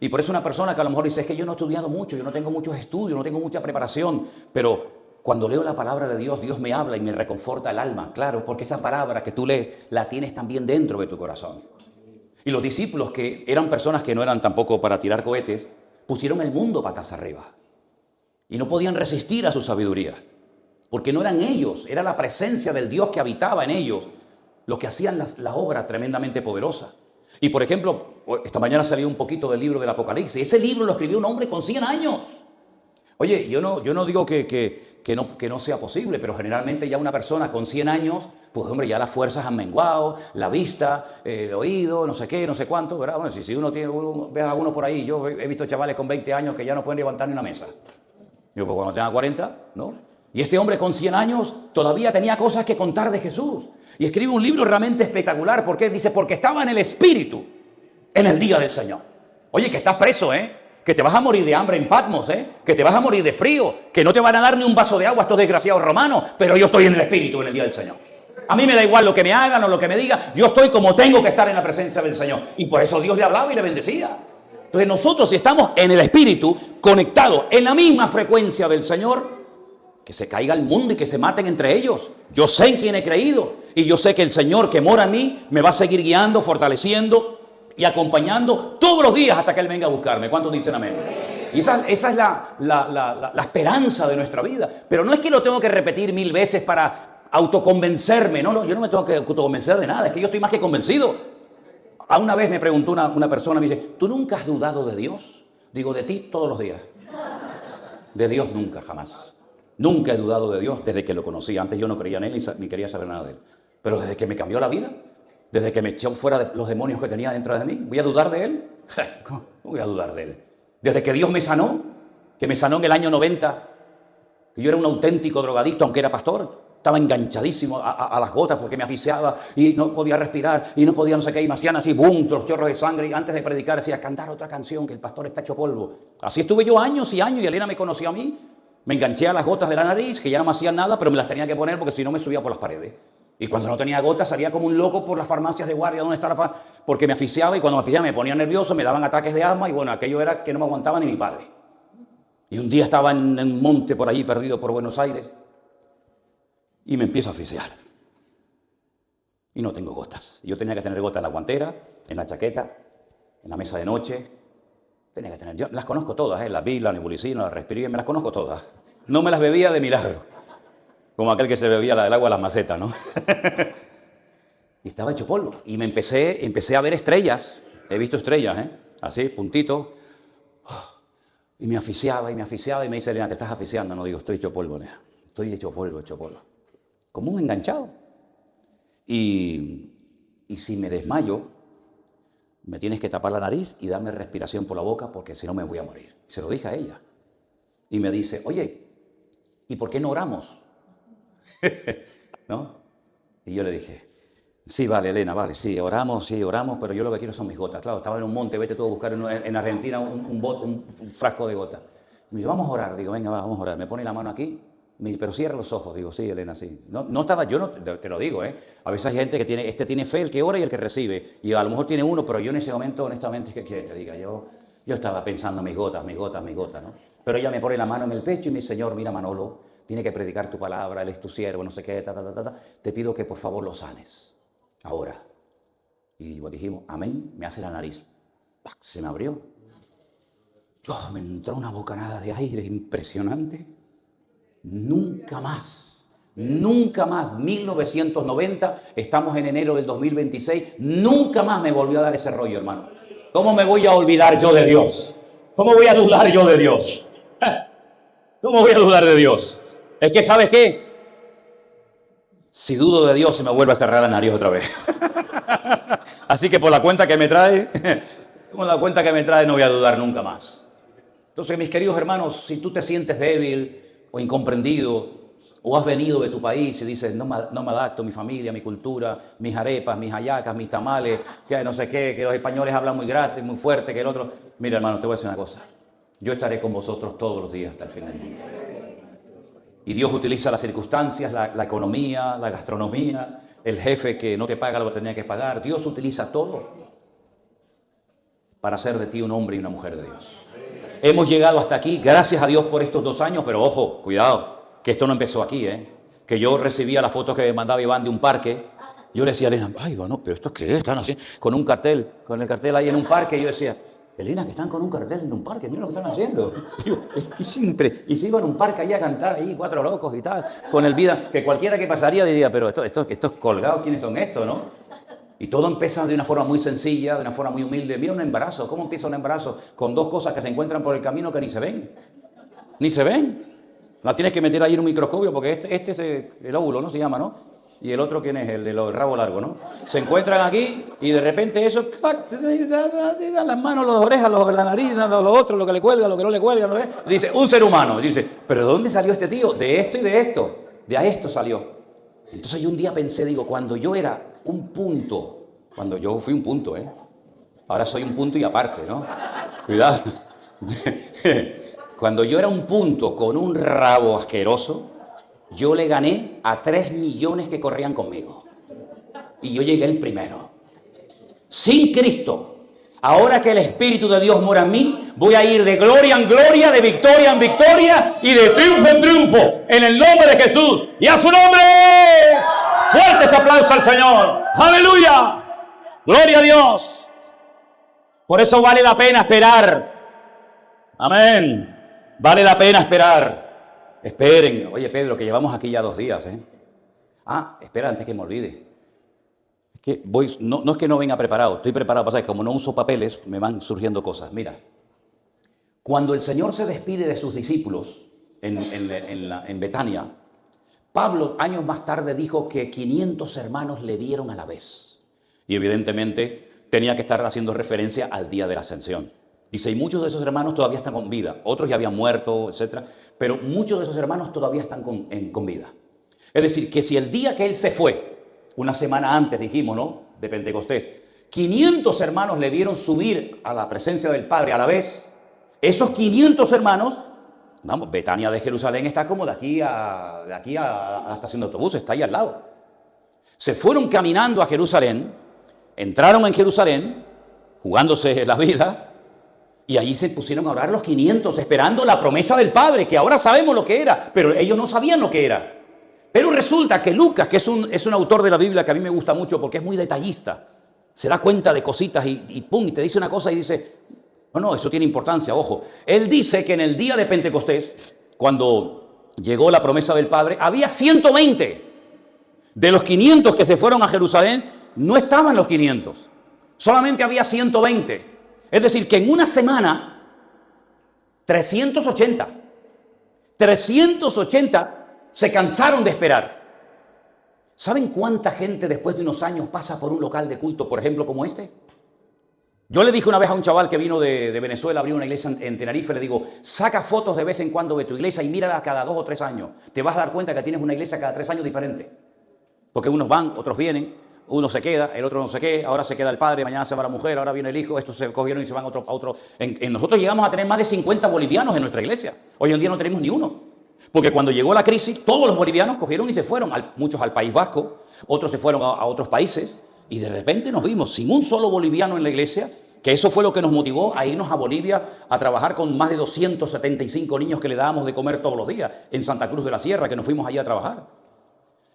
Y por eso una persona que a lo mejor dice, es que yo no he estudiado mucho, yo no tengo muchos estudios, no tengo mucha preparación, pero cuando leo la palabra de Dios, Dios me habla y me reconforta el alma. Claro, porque esa palabra que tú lees la tienes también dentro de tu corazón. Y los discípulos, que eran personas que no eran tampoco para tirar cohetes, pusieron el mundo patas arriba. Y no podían resistir a su sabiduría. Porque no eran ellos, era la presencia del Dios que habitaba en ellos los que hacían la obra tremendamente poderosa. Y por ejemplo, esta mañana salió un poquito del libro del Apocalipsis. Ese libro lo escribió un hombre con 100 años. Oye, yo no digo que no sea posible, pero generalmente ya una persona con 100 años, pues hombre, ya las fuerzas han menguado, la vista, el oído, no sé qué, no sé cuánto, ¿verdad? Bueno, si ve a uno por ahí, yo he visto chavales con 20 años que ya no pueden levantar ni una mesa. Yo, pues cuando tenga 40, ¿no? Y este hombre con 100 años todavía tenía cosas que contar de Jesús. Y escribe un libro realmente espectacular. ¿Por qué? Dice, porque estaba en el Espíritu en el día del Señor. Oye, que estás preso, que te vas a morir de hambre en Patmos, que te vas a morir de frío, que no te van a dar ni un vaso de agua estos desgraciados romanos, pero yo estoy en el Espíritu en el día del Señor. A mí me da igual lo que me hagan o lo que me digan, yo estoy como tengo que estar en la presencia del Señor. Y por eso Dios le hablaba y le bendecía. Entonces nosotros, si estamos en el Espíritu, conectados en la misma frecuencia del Señor, que se caiga el mundo y que se maten entre ellos. Yo sé en quién he creído y yo sé que el Señor que mora en mí me va a seguir guiando, fortaleciendo y acompañando todos los días hasta que Él venga a buscarme. ¿Cuántos dicen amén? Y esa es la esperanza de nuestra vida. Pero no es que lo tengo que repetir 1000 veces para autoconvencerme. No, yo no me tengo que autoconvencer de nada. Es que yo estoy más que convencido. A una vez me preguntó una persona, me dice, ¿tú nunca has dudado de Dios? Digo, de ti todos los días. De Dios nunca, jamás. Nunca he dudado de Dios desde que lo conocí. Antes yo no creía en Él ni quería saber nada de Él. Pero desde que me cambió la vida, desde que me echó fuera de los demonios que tenía dentro de mí, ¿voy a dudar de Él? ¿Cómo voy a dudar de Él? Desde que Dios me sanó, que me sanó en el año 90, que yo era un auténtico drogadicto, aunque era pastor, estaba enganchadísimo a las gotas porque me asfixiaba y no podía respirar y no podía no sé qué, y me hacían así, boom, los chorros de sangre, y antes de predicar decía, cantar otra canción, que el pastor está hecho polvo. Así estuve yo años y años, y Elena me conoció a mí. Me enganché a las gotas de la nariz, que ya no me hacían nada, pero me las tenía que poner porque si no me subía por las paredes. Y cuando no tenía gotas salía como un loco por las farmacias de guardia donde está porque me asfixiaba, y cuando me asfixiaba me ponía nervioso, me daban ataques de asma, y bueno, aquello era que no me aguantaba ni mi padre. Y un día estaba en un monte por allí, perdido por Buenos Aires, y me empiezo a asfixiar. Y no tengo gotas. Yo tenía que tener gotas en la guantera, en la chaqueta, en la mesa de noche. Tenía que tener, yo las conozco todas, la Biblia, la nebulicina, la Respiril, me las conozco todas. No me las bebía de milagro, como aquel que se bebía el agua de las macetas, ¿no? Y estaba hecho polvo. Y me empecé a ver estrellas, he visto estrellas, así, puntitos. Y me asfixiaba, y me dice, Elena, te estás asfixiando. No, digo, estoy hecho polvo, nena. Estoy hecho polvo. Como un enganchado. Y si me desmayo, me tienes que tapar la nariz y darme respiración por la boca porque si no me voy a morir. Se lo dije a ella. Y me dice, oye, ¿y por qué no oramos? ¿No? Y yo le dije, sí, vale, Elena, vale, sí, oramos, pero yo lo que quiero son mis gotas. Claro, estaba en un monte, vete tú a buscar en Argentina un frasco de gotas. Y me dice, vamos a orar. Digo, venga, vamos a orar. Me pone la mano aquí Pero cierra los ojos. Digo, sí, Elena, sí. No estaba, yo no, te lo digo, ¿eh? A veces hay gente que tiene fe, el que ora y el que recibe. Y a lo mejor tiene uno, pero yo en ese momento, honestamente, ¿qué quieres que te diga? Yo estaba pensando mis gotas, ¿no? Pero ella me pone la mano en el pecho y me dice, Señor, mira, Manolo, tiene que predicar tu palabra, él es tu siervo, no sé qué, Te pido que por favor lo sanes. Ahora. Y dijimos, amén, me hace la nariz. ¡Pac! Se me abrió. Me entró una bocanada de aire impresionante. Nunca más, 1990, estamos en enero del 2026, nunca más me volvió a dar ese rollo, hermano. ¿Cómo me voy a olvidar yo de Dios? ¿Cómo voy a dudar yo de Dios? ¿Cómo voy a dudar de Dios? Es que, ¿sabes qué? Si dudo de Dios, se me vuelve a cerrar la nariz otra vez. Así que por la cuenta que me trae, no voy a dudar nunca más. Entonces, mis queridos hermanos, si tú te sientes débil o incomprendido, o has venido de tu país y dices, no me adapto, mi familia, mi cultura, mis arepas, mis hallacas, mis tamales, que no sé qué, que los españoles hablan muy gratis, muy fuerte, que el otro... Mira, hermano, te voy a decir una cosa. Yo estaré con vosotros todos los días hasta el fin del mundo. Y Dios utiliza las circunstancias, la economía, la gastronomía, el jefe que no te paga lo que tenía que pagar. Dios utiliza todo para hacer de ti un hombre y una mujer de Dios. Hemos llegado hasta aquí, gracias a Dios por estos 2 años, pero ojo, cuidado, que esto no empezó aquí, que yo recibía las fotos que me mandaba Iván de un parque. Yo le decía a Elena, ay, bueno, pero ¿esto qué es? Están haciendo con un cartel, con el cartel ahí en un parque. Y yo decía, Elena, que están con un cartel en un parque, mira lo que están haciendo. Y siempre, y se iban a un parque ahí a cantar, ahí 4 locos y tal, con el vida, que cualquiera que pasaría diría, pero estos colgados, ¿quiénes son estos, no? Y todo empieza de una forma muy sencilla, de una forma muy humilde. Mira un embarazo, ¿cómo empieza un embarazo? Con 2 cosas que se encuentran por el camino que ni se ven. Ni se ven. Las tienes que meter ahí en un microscopio porque este es el óvulo, ¿no? Se llama, ¿no? Y el otro, ¿quién es? El del rabo largo, ¿no? Se encuentran aquí y de repente eso, ¡pac! Dan las manos, las orejas, la nariz, lo otro, lo que le cuelga, lo que no le cuelga, dice, un ser humano. Dice, ¿pero de dónde salió este tío? De esto y de esto. De a esto salió. Entonces yo un día pensé, digo, cuando yo era un punto, cuando yo fui un punto, ahora soy un punto y aparte, ¿no? Cuidado. Cuando yo era un punto con un rabo asqueroso, yo le gané a 3 millones que corrían conmigo. Y yo llegué el primero. Sin Cristo. Ahora que el Espíritu de Dios mora en mí, voy a ir de gloria en gloria, de victoria en victoria y de triunfo en triunfo. En el nombre de Jesús. ¡Y a su nombre! Fuertes aplausos al Señor. ¡Aleluya! ¡Gloria a Dios! Por eso vale la pena esperar. Amén. Vale la pena esperar. Esperen. Oye, Pedro, que llevamos aquí ya 2 días, espera antes que me olvide. Es que no es que no venga preparado, estoy preparado. Pasa que como no uso papeles, me van surgiendo cosas. Mira, cuando el Señor se despide de sus discípulos en Betania, Pablo, años más tarde, dijo que 500 hermanos le vieron a la vez. Y evidentemente tenía que estar haciendo referencia al día de la ascensión. Dice, y muchos de esos hermanos todavía están con vida. Otros ya habían muerto, etc. Pero muchos de esos hermanos todavía están con vida. Es decir, que si el día que él se fue, una semana antes, dijimos, ¿no?, de Pentecostés, 500 hermanos le vieron subir a la presencia del Padre a la vez, esos 500 hermanos, vamos, Betania de Jerusalén está como de aquí a la estación de autobuses, está ahí al lado. Se fueron caminando a Jerusalén, entraron en Jerusalén, jugándose la vida, y allí se pusieron a orar los 500, esperando la promesa del Padre, que ahora sabemos lo que era, pero ellos no sabían lo que era. Pero resulta que Lucas, que es un autor de la Biblia que a mí me gusta mucho porque es muy detallista, se da cuenta de cositas y pum, y te dice una cosa y dice, no, eso tiene importancia, ojo. Él dice que en el día de Pentecostés, cuando llegó la promesa del Padre, había 120. De los 500 que se fueron a Jerusalén, no estaban los 500. Solamente había 120. Es decir, que en una semana, 380 se cansaron de esperar. ¿Saben cuánta gente después de unos años pasa por un local de culto, por ejemplo, como este? Yo le dije una vez a un chaval que vino de Venezuela, abrió una iglesia en Tenerife, le digo, saca fotos de vez en cuando de tu iglesia y mírala cada 2 o 3 años. Te vas a dar cuenta que tienes una iglesia cada 3 años diferente. Porque unos van, otros vienen, uno se queda, el otro no sé qué, ahora se queda el padre, mañana se va la mujer, ahora viene el hijo, estos se cogieron y se van a otro. Nosotros llegamos a tener más de 50 bolivianos en nuestra iglesia. Hoy en día no tenemos ni uno. Porque cuando llegó la crisis, todos los bolivianos cogieron y se fueron, muchos al País Vasco, otros se fueron a otros países, y de repente nos vimos sin un solo boliviano en la iglesia, que eso fue lo que nos motivó a irnos a Bolivia a trabajar con más de 275 niños que le dábamos de comer todos los días en Santa Cruz de la Sierra, que nos fuimos allí a trabajar.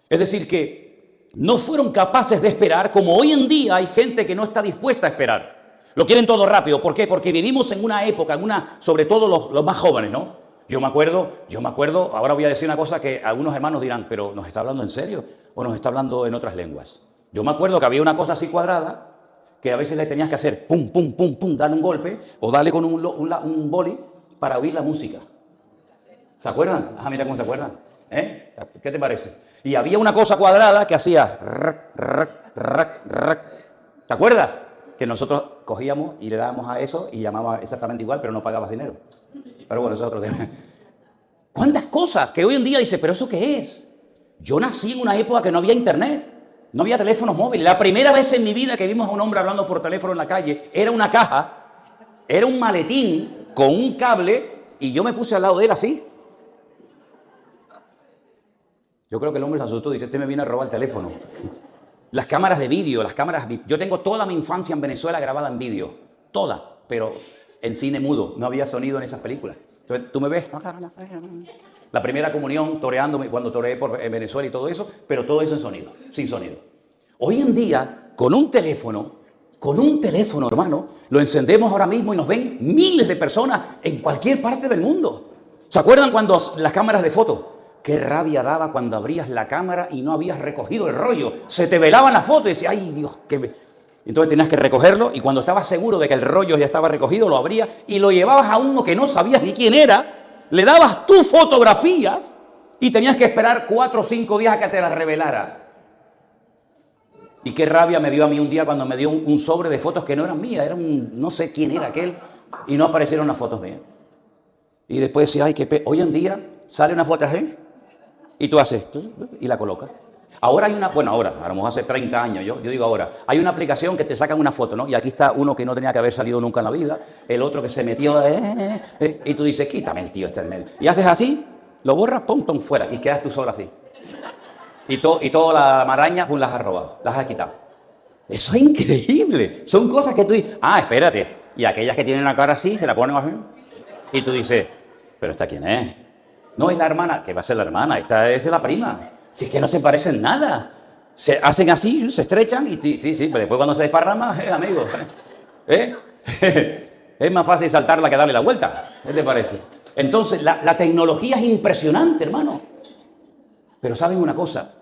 Es decir, que no fueron capaces de esperar, como hoy en día hay gente que no está dispuesta a esperar. Lo quieren todo rápido. ¿Por qué? Porque vivimos en una época, sobre todo los más jóvenes, ¿no? Yo me acuerdo, ahora voy a decir una cosa que algunos hermanos dirán, pero ¿nos está hablando en serio o nos está hablando en otras lenguas? Yo me acuerdo que había una cosa así cuadrada, que a veces le tenías que hacer pum, pum, pum, pum, darle un golpe o darle con un boli para oír la música. ¿Se acuerdan? Ah, mira cómo se acuerdan. ¿Qué te parece? Y había una cosa cuadrada que hacía rac, rac, rac, rac. ¿Te acuerdas? Que nosotros cogíamos y le dábamos a eso y llamaba exactamente igual, pero no pagabas dinero. Pero bueno, eso es otro tema. ¿Cuántas cosas que hoy en día dice, pero eso qué es? Yo nací en una época que no había internet. No había teléfonos móviles. La primera vez en mi vida que vimos a un hombre hablando por teléfono en la calle, era una caja, era un maletín con un cable y yo me puse al lado de él así. Yo creo que el hombre se asustó y dice, este me viene a robar el teléfono. Las cámaras de vídeo, yo tengo toda mi infancia en Venezuela grabada en vídeo. Toda, pero en cine mudo. No había sonido en esas películas. Entonces, tú me ves... La primera comunión, toreándome cuando toreé en Venezuela y todo eso, pero todo eso en sonido, sin sonido. Hoy en día, con un teléfono, hermano, lo encendemos ahora mismo y nos ven miles de personas en cualquier parte del mundo. ¿Se acuerdan cuando las cámaras de fotos? Qué rabia daba cuando abrías la cámara y no habías recogido el rollo. Se te velaban las fotos y decías, ay Dios, Entonces tenías que recogerlo y cuando estabas seguro de que el rollo ya estaba recogido, lo abrías y lo llevabas a uno que no sabías ni quién era. Le dabas tus fotografías y tenías que esperar 4 o 5 días a que te las revelara. Y qué rabia me dio a mí un día cuando me dio un sobre de fotos que no eran mías, no sé quién era aquel, y no aparecieron las fotos mías. Y después decía, ay, hoy en día sale una foto así y tú haces y la colocas. Ahora hay ahora, a lo mejor hace 30 años, yo digo ahora, hay una aplicación que te sacan una foto, ¿no? Y aquí está uno que no tenía que haber salido nunca en la vida, el otro que se metió, y tú dices, quítame el tío este en medio. Y haces así, lo borras, pum, fuera, y quedas tú solo así. Y toda la maraña, las has robado, las has quitado. Eso es increíble. Son cosas que tú dices, espérate. Y aquellas que tienen la cara así, se la ponen así. Y tú dices, ¿pero esta quién es? No, es la hermana. ¿Qué va a ser la hermana? Esta es la prima. Si es que no se parecen nada. Se hacen así, se estrechan y sí, pero después cuando se desparrama, amigo. Es más fácil saltarla que darle la vuelta. ¿Qué te parece? Entonces, la tecnología es impresionante, hermano. Pero ¿saben una cosa?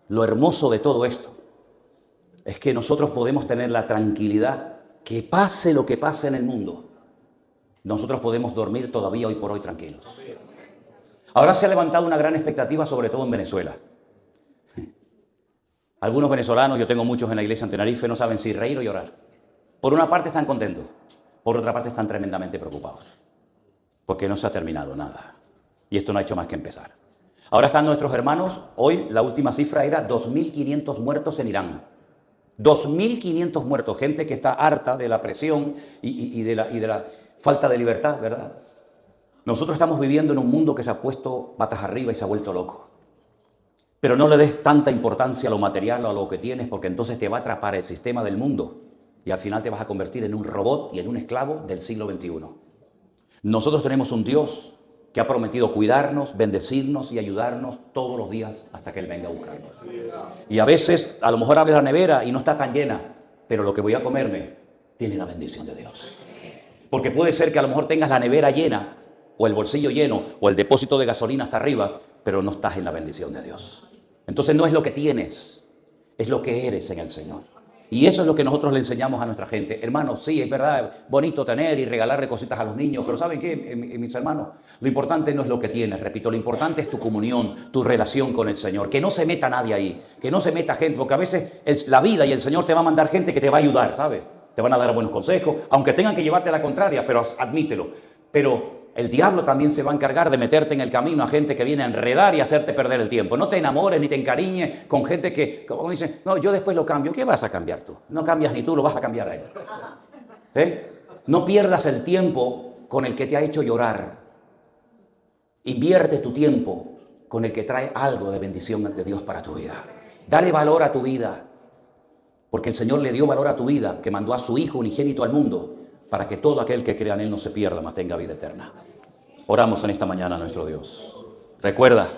Lo hermoso de todo esto es que nosotros podemos tener la tranquilidad que pase lo que pase en el mundo. Nosotros podemos dormir todavía hoy por hoy tranquilos. Ahora se ha levantado una gran expectativa, sobre todo en Venezuela. Algunos venezolanos, yo tengo muchos en la iglesia en Tenerife, no saben si reír o llorar. Por una parte están contentos, por otra parte están tremendamente preocupados, porque no se ha terminado nada. Y esto no ha hecho más que empezar. Ahora están nuestros hermanos, hoy la última cifra era 2.500 muertos en Irán. 2.500 muertos, gente que está harta de la presión y de la falta de libertad, ¿verdad? Nosotros estamos viviendo en un mundo que se ha puesto patas arriba y se ha vuelto loco. Pero no le des tanta importancia a lo material o a lo que tienes, porque entonces te va a atrapar el sistema del mundo y al final te vas a convertir en un robot y en un esclavo del siglo XXI. Nosotros tenemos un Dios que ha prometido cuidarnos, bendecirnos y ayudarnos todos los días hasta que Él venga a buscarnos. Y a veces, a lo mejor abres la nevera y no está tan llena, pero lo que voy a comerme tiene la bendición de Dios. Porque puede ser que a lo mejor tengas la nevera llena, o el bolsillo lleno, o el depósito de gasolina hasta arriba, pero no estás en la bendición de Dios. Entonces no es lo que tienes, es lo que eres en el Señor. Y eso es lo que nosotros le enseñamos a nuestra gente. Hermanos, sí, es verdad, bonito tener y regalarle cositas a los niños, pero ¿saben qué, mis hermanos? Lo importante no es lo que tienes, repito, lo importante es tu comunión, tu relación con el Señor. Que no se meta nadie ahí, que no se meta gente, porque a veces la vida y el Señor te va a mandar gente que te va a ayudar, ¿sabes? Te van a dar buenos consejos, aunque tengan que llevarte a la contraria, pero admítelo. Pero el diablo también se va a encargar de meterte en el camino a gente que viene a enredar y hacerte perder el tiempo. No te enamores ni te encariñes con gente que, como dicen, no, yo después lo cambio. ¿Qué vas a cambiar tú? No cambias ni tú, lo vas a cambiar a él. No pierdas el tiempo con el que te ha hecho llorar Invierte tu tiempo con el que trae algo de bendición de Dios para tu vida. Dale valor a tu vida, porque el Señor le dio valor a tu vida, que mandó a su Hijo unigénito al mundo, para que todo aquel que crea en Él no se pierda, mas tenga vida eterna. Oramos en esta mañana a nuestro Dios. Recuerda,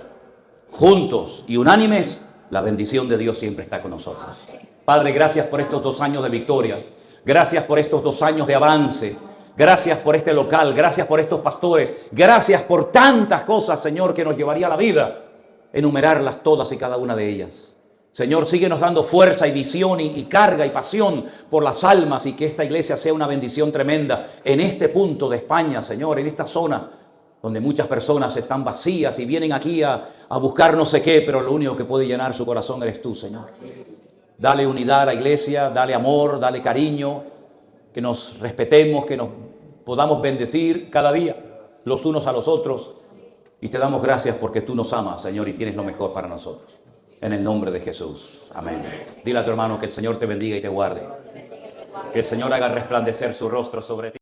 juntos y unánimes, la bendición de Dios siempre está con nosotros. Padre, gracias por estos 2 años de victoria. Gracias por estos 2 años de avance. Gracias por este local. Gracias por estos pastores. Gracias por tantas cosas, Señor, que nos llevaría a la vida enumerarlas todas y cada una de ellas. Señor, síguenos dando fuerza y visión y carga y pasión por las almas, y que esta iglesia sea una bendición tremenda en este punto de España, Señor, en esta zona donde muchas personas están vacías y vienen aquí a buscar no sé qué, pero lo único que puede llenar su corazón eres tú, Señor. Dale unidad a la iglesia, dale amor, dale cariño, que nos respetemos, que nos podamos bendecir cada día los unos a los otros. Y te damos gracias porque tú nos amas, Señor, y tienes lo mejor para nosotros. En el nombre de Jesús. Amén. Dile a tu hermano que el Señor te bendiga y te guarde. Que el Señor haga resplandecer su rostro sobre ti.